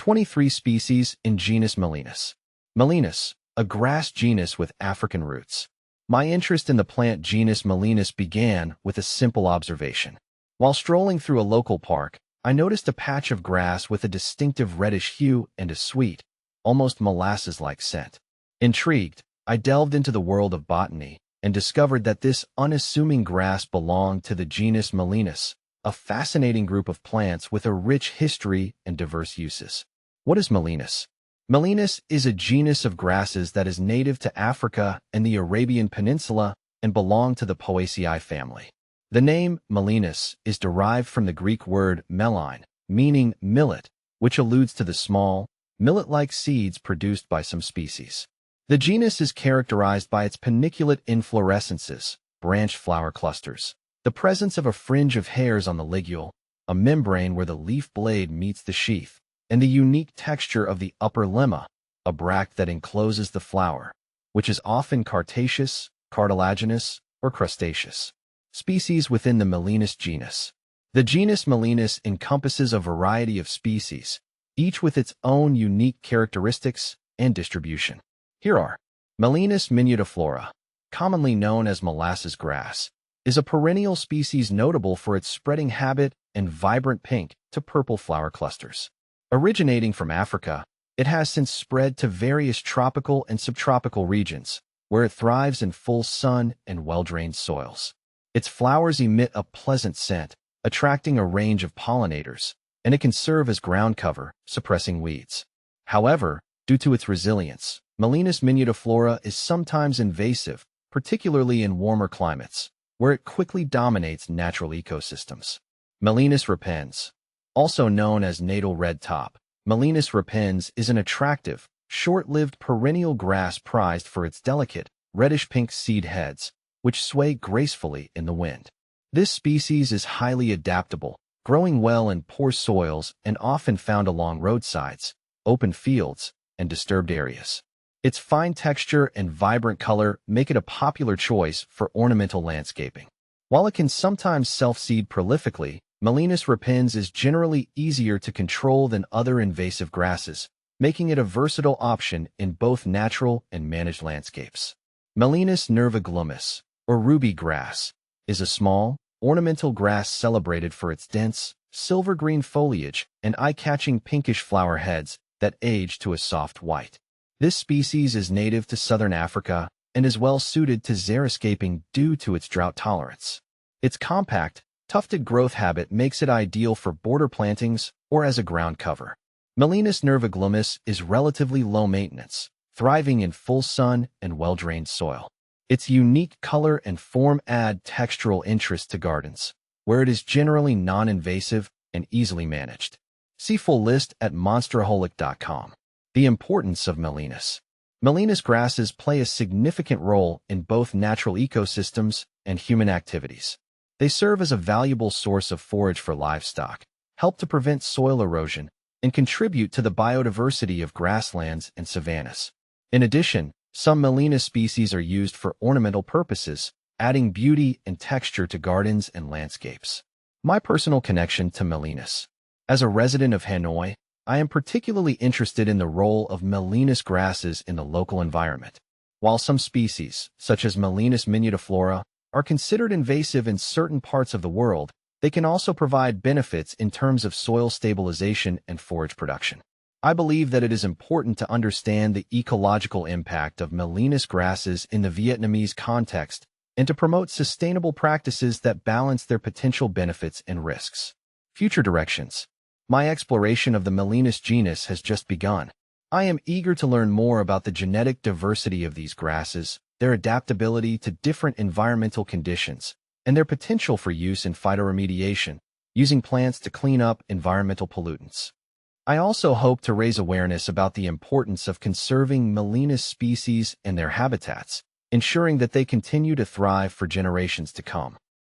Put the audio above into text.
23 species in genus Melinis. Melinis, a grass genus with African roots. My interest in the plant genus Melinis began with a simple observation. While strolling through a local park, I noticed a patch of grass with a distinctive reddish hue and a sweet, almost molasses-like scent. Intrigued, I delved into the world of botany and discovered that this unassuming grass belonged to the genus Melinis, a fascinating group of plants with a rich history and diverse uses. What is Melinis? Melinis is a genus of grasses that is native to Africa and the Arabian Peninsula and belong to the Poaceae family. The name Melinis is derived from the Greek word meline, meaning millet, which alludes to the small, millet-like seeds produced by some species. The genus is characterized by its paniculate inflorescences, branched flower clusters, the presence of a fringe of hairs on the ligule, a membrane where the leaf blade meets the sheath, and the unique texture of the upper lemma, a bract that encloses the flower, which is often cartaceous, cartilaginous, or crustaceous. Species within the Melinis genus. The genus Melinis encompasses a variety of species, each with its own unique characteristics and distribution. Here are Melinis minutiflora, commonly known as molasses grass, is a perennial species notable for its spreading habit and vibrant pink to purple flower clusters. Originating from Africa, it has since spread to various tropical and subtropical regions, where it thrives in full sun and well-drained soils. Its flowers emit a pleasant scent, attracting a range of pollinators, and it can serve as ground cover, suppressing weeds. However, due to its resilience, Melinis minutiflora is sometimes invasive, particularly in warmer climates, where it quickly dominates natural ecosystems. Melinis repens. Also known as natal red top, Melinis repens is an attractive, short-lived perennial grass prized for its delicate, reddish-pink seed heads, which sway gracefully in the wind. This species is highly adaptable, growing well in poor soils and often found along roadsides, open fields, and disturbed areas. Its fine texture and vibrant color make it a popular choice for ornamental landscaping. While it can sometimes self-seed prolifically, Melinis repens is generally easier to control than other invasive grasses, making it a versatile option in both natural and managed landscapes. Melinis nerviglumis, or ruby grass, is a small, ornamental grass celebrated for its dense, silver-green foliage and eye-catching pinkish flower heads that age to a soft white. This species is native to southern Africa and is well suited to xeriscaping due to its drought tolerance. Its compact, tufted growth habit makes it ideal for border plantings or as a ground cover. Melinis nerviglumis is relatively low maintenance, thriving in full sun and well-drained soil. Its unique color and form add textural interest to gardens, where it is generally non-invasive and easily managed. See full list at monsteraholic.com. The importance of Melinis. Melinis grasses play a significant role in both natural ecosystems and human activities. They serve as a valuable source of forage for livestock, help to prevent soil erosion, and contribute to the biodiversity of grasslands and savannas. In addition, some Melinis species are used for ornamental purposes, adding beauty and texture to gardens and landscapes. My personal connection to Melinis. As a resident of Hanoi, I am particularly interested in the role of Melinis grasses in the local environment. While some species, such as Melinis minutiflora, are considered invasive in certain parts of the world, they can also provide benefits in terms of soil stabilization and forage production. I believe that it is important to understand the ecological impact of Melinis grasses in the Vietnamese context and to promote sustainable practices that balance their potential benefits and risks. Future directions. My exploration of the Melinis genus has just begun. I am eager to learn more about the genetic diversity of these grasses, their adaptability to different environmental conditions, and their potential for use in phytoremediation, using plants to clean up environmental pollutants. I also hope to raise awareness about the importance of conserving Melinis species and their habitats, ensuring that they continue to thrive for generations to come.